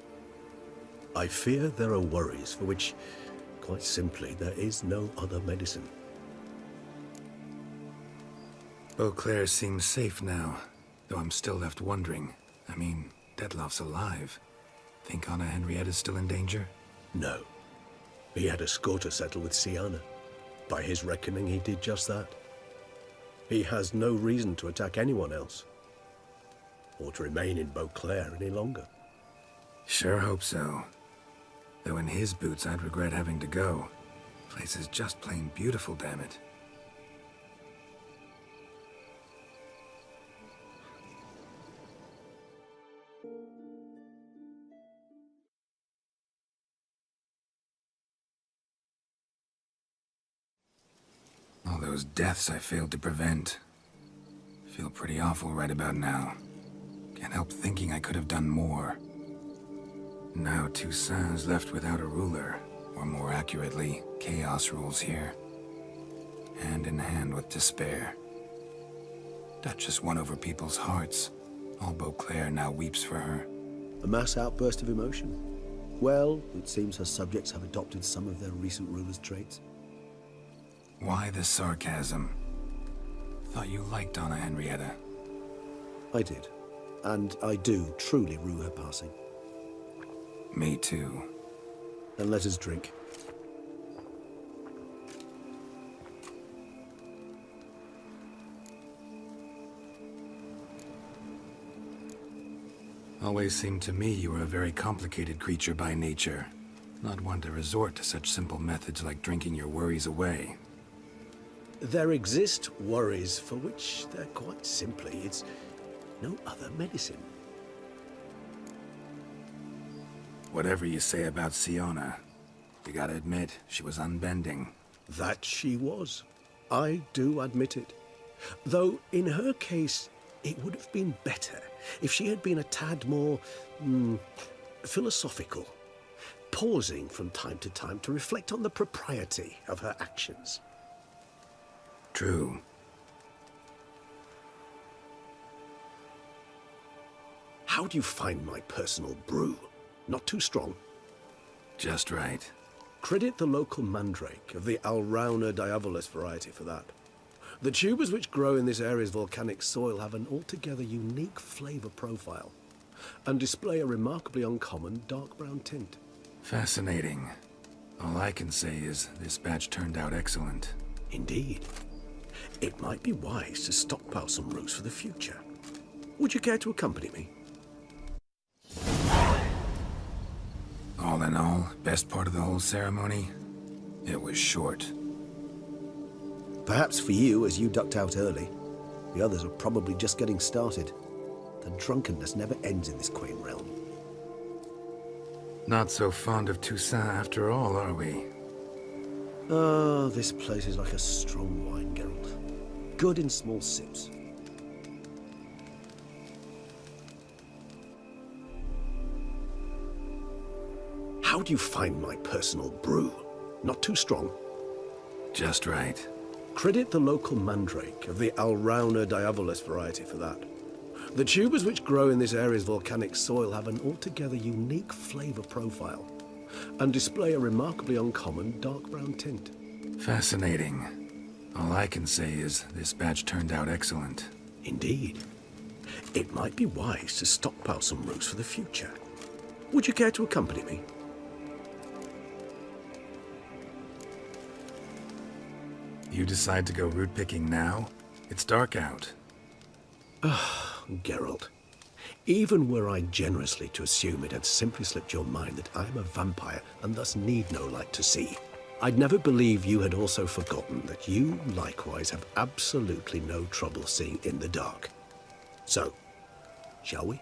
I fear there are worries for which, quite simply, there is no other medicine. Beauclair seems safe now, though I'm still left wondering. I mean, Detloff's alive. Think Anna Henrietta's still in danger? No. He had a score to settle with Sienna. By his reckoning, he did just that. He has no reason to attack anyone else, or to remain in Beauclair any longer. Sure hope so. Though in his boots, I'd regret having to go. Place is just plain beautiful, damn it. All those deaths I failed to prevent. Feel pretty awful right about now. Can't help thinking I could have done more. Now Toussaint's left without a ruler, or more accurately, chaos rules here. Hand in hand with despair. Duchess won over people's hearts. All Beauclair now weeps for her. A mass outburst of emotion. Well, it seems her subjects have adopted some of their recent ruler's traits. Why the sarcasm? Thought you liked Donna Henrietta. I did. And I do truly rue her passing. Me too. Then let us drink. Always seemed to me you were a very complicated creature by nature. Not one to resort to such simple methods like drinking your worries away. There exist worries for which they're quite simply, it's no other medicine. Whatever you say about Siona, you gotta admit, she was unbending. That she was. I do admit it. Though, in her case, it would have been better if she had been a tad more, philosophical, pausing from time to time to reflect on the propriety of her actions. True. How do you find my personal brew? Not too strong? Just right. Credit the local mandrake of the Alrauna diabolus variety for that. The tubers which grow in this area's volcanic soil have an altogether unique flavor profile and display a remarkably uncommon dark brown tint. Fascinating. All I can say is this batch turned out excellent. Indeed. It might be wise to stockpile some roots for the future. Would you care to accompany me? All in all, best part of the whole ceremony? It was short. Perhaps for you, as you ducked out early. The others are probably just getting started. The drunkenness never ends in this quaint realm. Not so fond of Toussaint after all, are we? Ah, this place is like a strong wine, Geralt. Good in small sips. How do you find my personal brew? Not too strong? Just right. Credit the local mandrake of the Alrauna diabolus variety for that. The tubers which grow in this area's volcanic soil have an altogether unique flavor profile and display a remarkably uncommon dark brown tint. Fascinating. All I can say is this batch turned out excellent. Indeed. It might be wise to stockpile some roots for the future. Would you care to accompany me? You decide to go root picking now? It's dark out. Geralt, even were I generously to assume it had simply slipped your mind that I am a vampire and thus need no light to see, I'd never believe you had also forgotten that you likewise have absolutely no trouble seeing in the dark. So, shall we?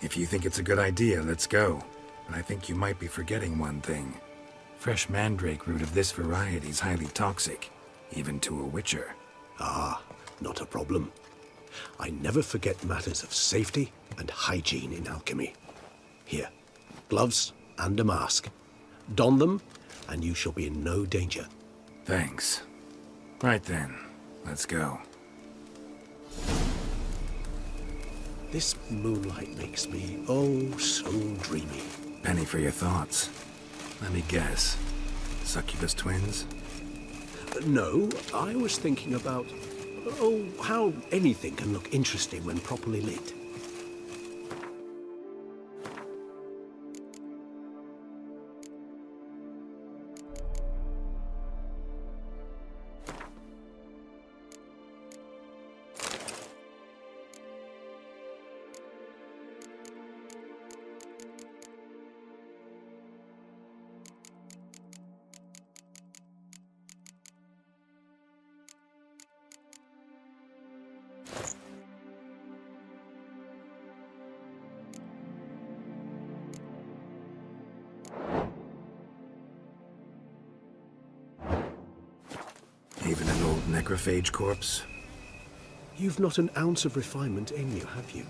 If you think it's a good idea, let's go. But I think you might be forgetting one thing. Fresh mandrake root of this variety is highly toxic, even to a witcher. Ah, not a problem. I never forget matters of safety and hygiene in alchemy. Here, gloves and a mask. Don them, and you shall be in no danger. Thanks. Right then, let's go. This moonlight makes me, oh, so dreamy. Penny for your thoughts. Let me guess. Succubus twins? No, I was thinking about, oh, how anything can look interesting when properly lit. Even an old necrophage corpse? You've not an ounce of refinement in you, have you?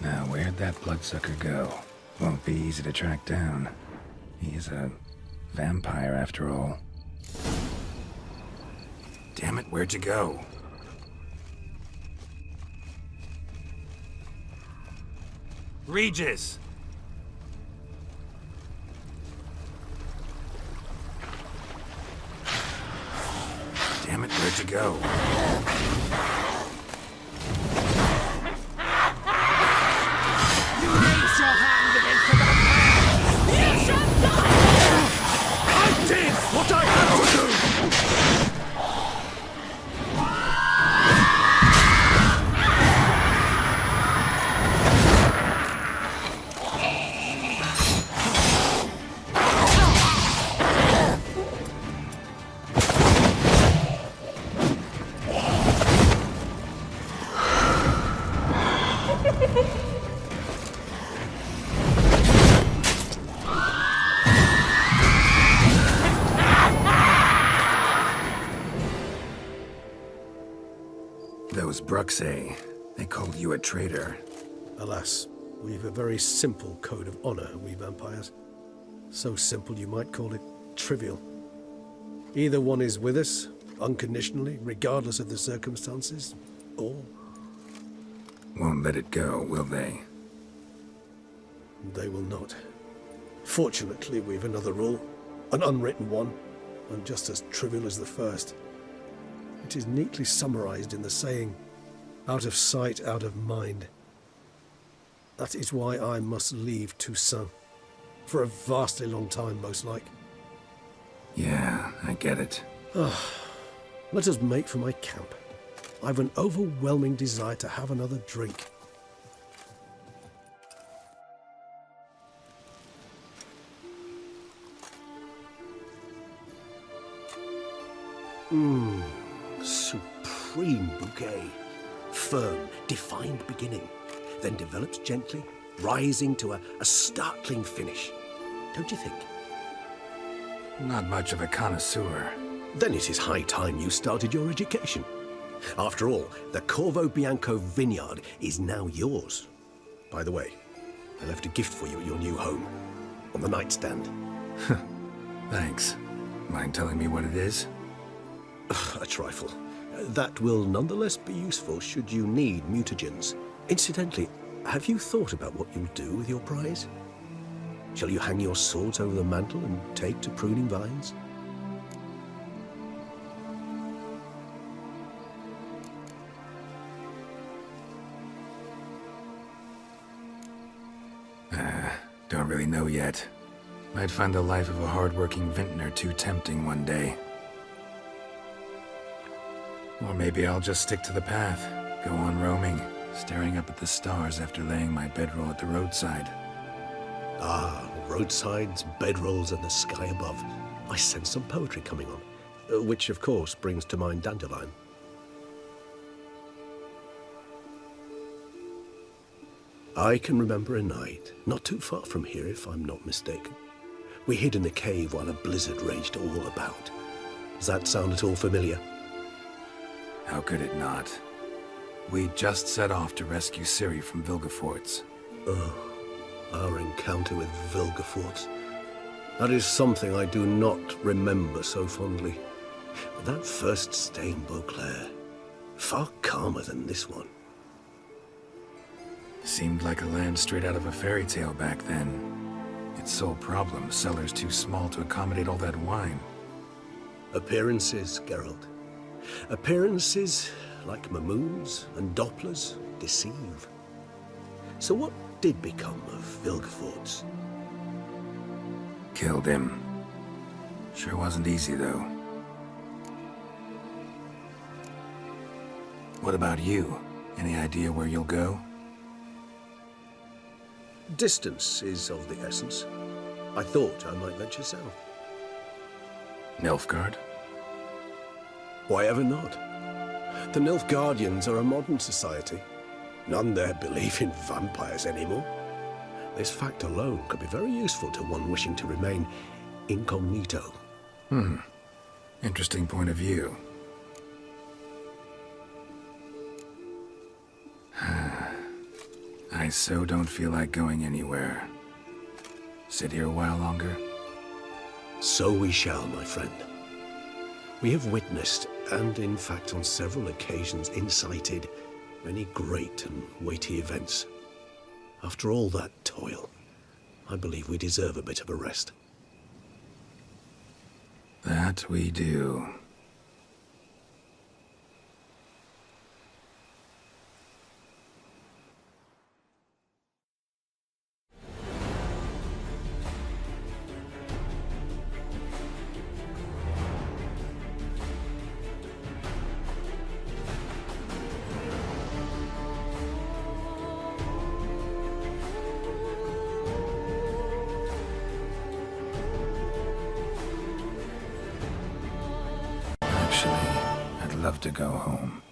Now, where'd that bloodsucker go? Won't be easy to track down. He's a vampire, after all. Damn it, where'd you go? Regis! Damn it, where'd you go? You raise your hand against the fire! You shall die! I did what I had to do! Those Bruxay, they called you a traitor. Alas, we've a very simple code of honor, we vampires. So simple you might call it trivial. Either one is with us, unconditionally, regardless of the circumstances, or... Won't let it go, will they? They will not. Fortunately, we've another rule, an unwritten one, and just as trivial as the first. It is neatly summarized in the saying, out of sight, out of mind. That is why I must leave Toussaint. For a vastly long time, most like. Yeah, I get it. Let us make for my camp. I've an overwhelming desire to have another drink. Supreme bouquet. Firm, defined beginning, then develops gently, rising to a startling finish. Don't you think? Not much of a connoisseur. Then it is high time you started your education. After all, the Corvo Bianco vineyard is now yours. By the way, I left a gift for you at your new home, on the nightstand. Thanks. Mind telling me what it is? A trifle. That will nonetheless be useful should you need mutagens. Incidentally, have you thought about what you'll do with your prize? Shall you hang your swords over the mantle and take to pruning vines? Don't really know yet. Might find the life of a hard-working vintner too tempting one day. Or maybe I'll just stick to the path, go on roaming, staring up at the stars after laying my bedroll at the roadside. Ah, roadsides, bedrolls, and the sky above. I sense some poetry coming on, which of course brings to mind Dandelion. I can remember a night, not too far from here if I'm not mistaken. We hid in the cave while a blizzard raged all about. Does that sound at all familiar? How could it not? We just set off to rescue Ciri from Vilgefortz. Oh, our encounter with Vilgefortz. That is something I do not remember so fondly. But that first stay in Beauclair, far calmer than this one. Seemed like a land straight out of a fairy tale back then. Its sole problem, cellars too small to accommodate all that wine. Appearances, Geralt. Appearances, like Mamoons and Dopplers, deceive. So what did become of Vilgefortz? Killed him. Sure wasn't easy, though. What about you? Any idea where you'll go? Distance is of the essence. I thought I might venture south. Nilfgaard? Why ever not? The Nilfgaardians are a modern society. None there believe in vampires anymore. This fact alone could be very useful to one wishing to remain incognito. Interesting point of view. I so don't feel like going anywhere. Sit here a while longer? So we shall, my friend. We have witnessed, and in fact on several occasions incited, many great and weighty events. After all that toil, I believe we deserve a bit of a rest. That we do. I'd love to go home.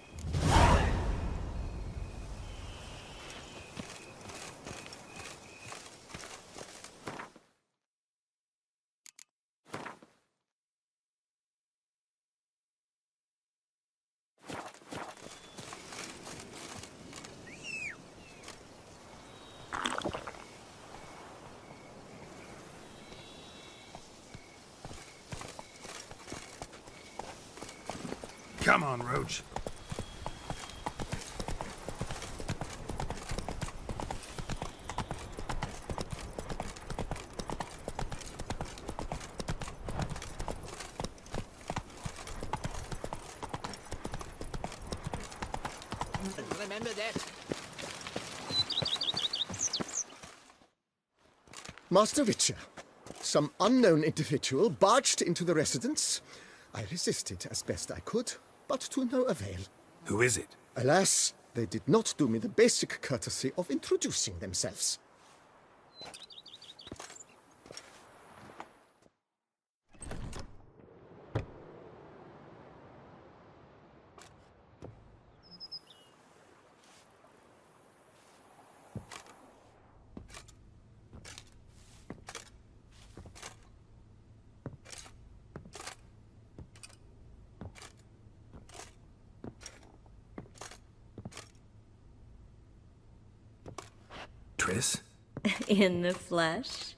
Come on, Roach. Remember that. Master Witcher, some unknown individual barged into the residence. I resisted as best I could, but to no avail. Who is it? Alas, they did not do me the basic courtesy of introducing themselves. Triss? In the flesh?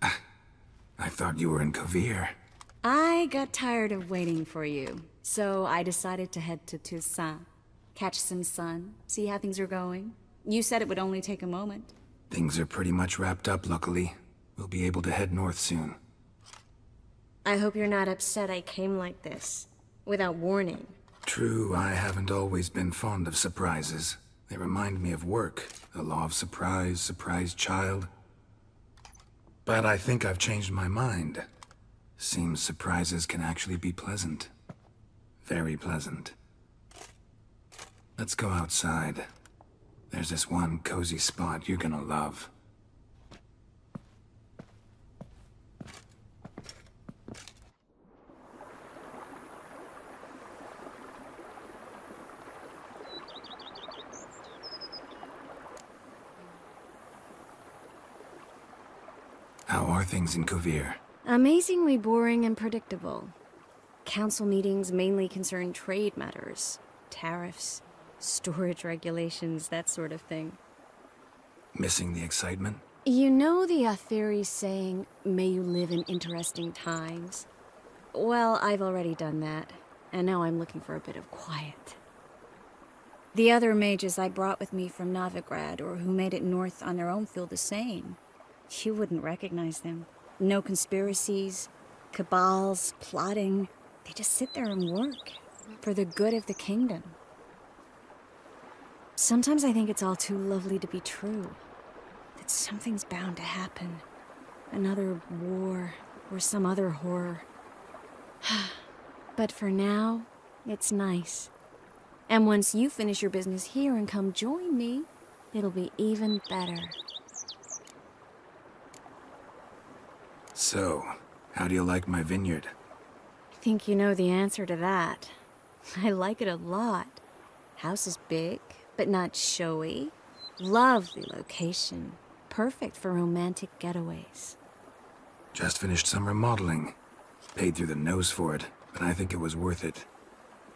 I thought you were in Kovir. I got tired of waiting for you, so I decided to head to Toussaint. Catch some sun, see how things are going. You said it would only take a moment. Things are pretty much wrapped up, luckily. We'll be able to head north soon. I hope you're not upset I came like this, without warning. True, I haven't always been fond of surprises. They remind me of work. The law of surprise, surprise child. But I think I've changed my mind. Seems surprises can actually be pleasant. Very pleasant. Let's go outside. There's this one cozy spot you're gonna love. How are things in Kovir? Amazingly boring and predictable. Council meetings mainly concern trade matters, tariffs, storage regulations, that sort of thing. Missing the excitement? You know the Aetheri's saying, may you live in interesting times? Well, I've already done that, and now I'm looking for a bit of quiet. The other mages I brought with me from Novigrad, or who made it north on their own, feel the same. You wouldn't recognize them. No conspiracies, cabals, plotting. They just sit there and work, for the good of the kingdom. Sometimes I think it's all too lovely to be true. That something's bound to happen. Another war, or some other horror. But for now, it's nice. And once you finish your business here and come join me, it'll be even better. So, how do you like my vineyard? I think you know the answer to that. I like it a lot. House is big, but not showy. Lovely location. Perfect for romantic getaways. Just finished some remodeling. Paid through the nose for it, but I think it was worth it.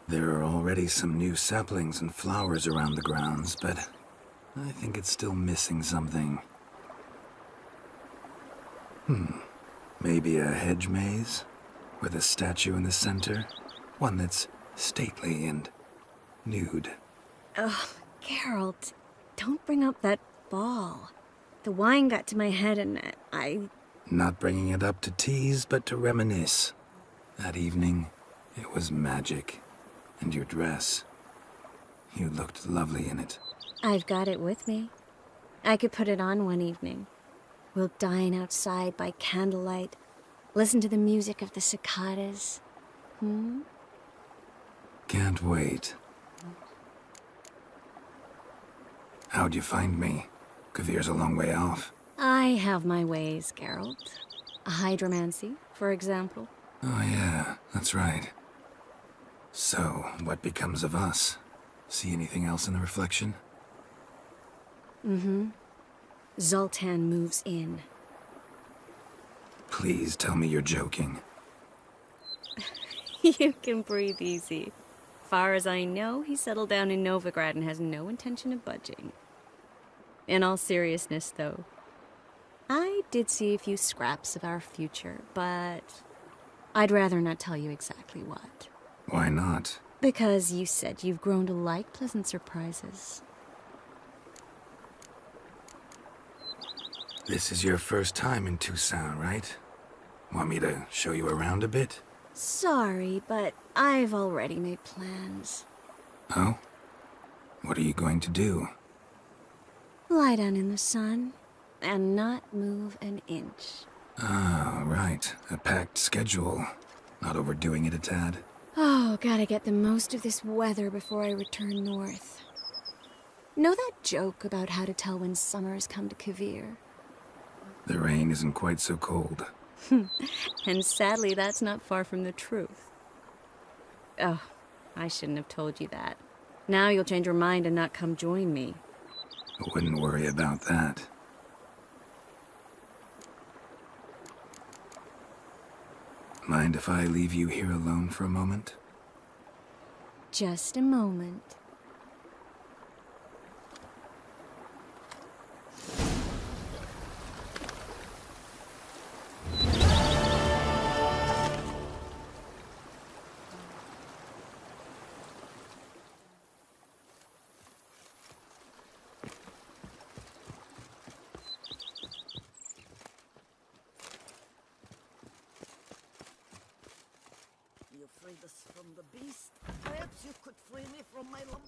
There are already some new saplings and flowers around the grounds, but I think it's still missing something. Maybe a hedge maze? With a statue in the center? One that's stately and nude. Ugh, Geralt, don't bring up that ball. The wine got to my head and I... Not bringing it up to tease, but to reminisce. That evening, it was magic. And your dress. You looked lovely in it. I've got it with me. I could put it on one evening. We'll dine outside by candlelight, listen to the music of the cicadas. Can't wait. How'd you find me? Kvir's a long way off. I have my ways, Geralt. A hydromancy, for example. Oh yeah, that's right. So, what becomes of us? See anything else in the reflection? Zoltan moves in. Please tell me you're joking. You can breathe easy. Far as I know, he settled down in Novigrad and has no intention of budging. In all seriousness, though, I did see a few scraps of our future, but I'd rather not tell you exactly what. Why not? Because you said you've grown to like pleasant surprises. This is your first time in Toussaint, right? Want me to show you around a bit? Sorry, but I've already made plans. Oh? What are you going to do? Lie down in the sun and not move an inch. Ah, right. A packed schedule. Not overdoing it a tad. Oh, gotta get the most of this weather before I return north. Know that joke about how to tell when summer's come to Kvir? The rain isn't quite so cold. And sadly, that's not far from the truth. Oh, I shouldn't have told you that. Now you'll change your mind and not come join me. I wouldn't worry about that. Mind if I leave you here alone for a moment? Just a moment. You freed us from the beast. Perhaps you could free me from my lumpy.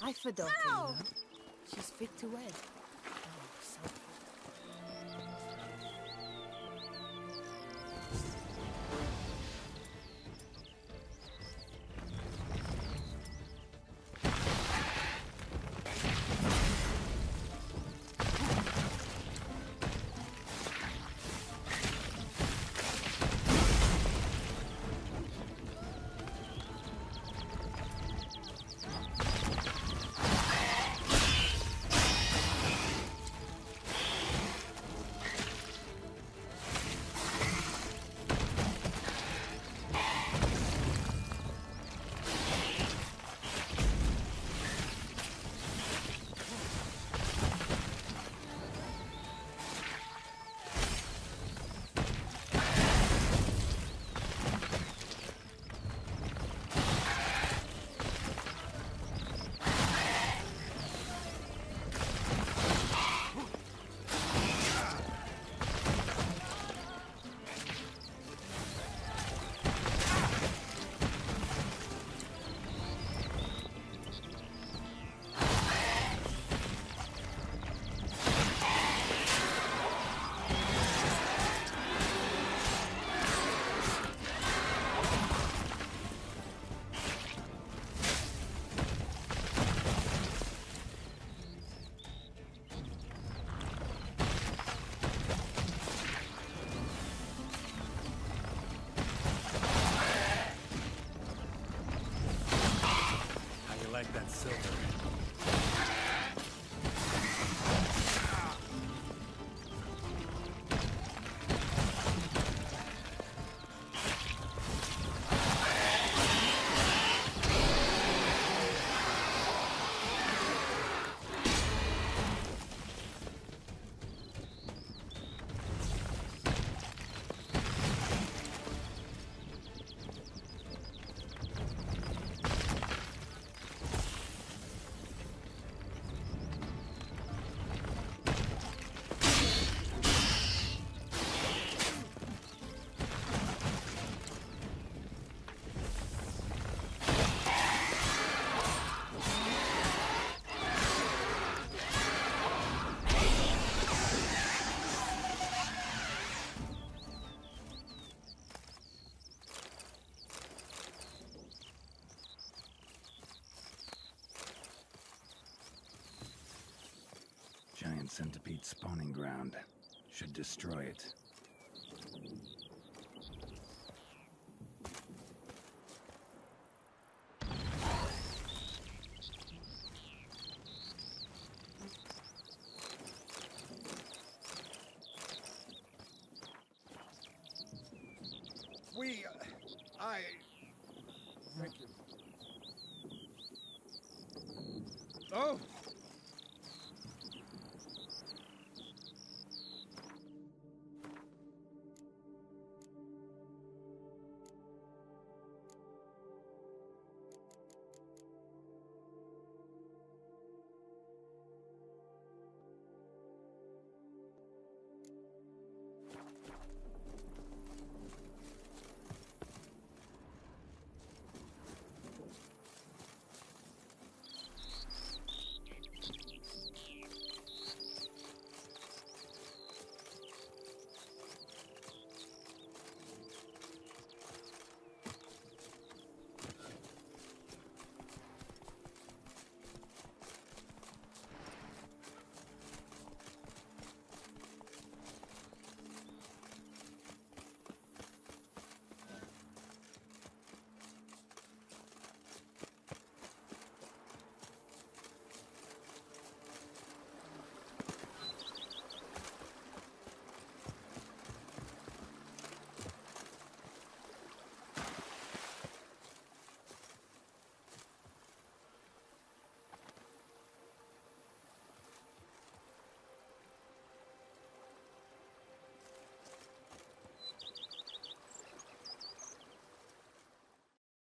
I've a daughter, you know. She's fit to wed. Oh, so fit. Like that silver. Giant centipede spawning ground. Should destroy it. Thank you. Oh!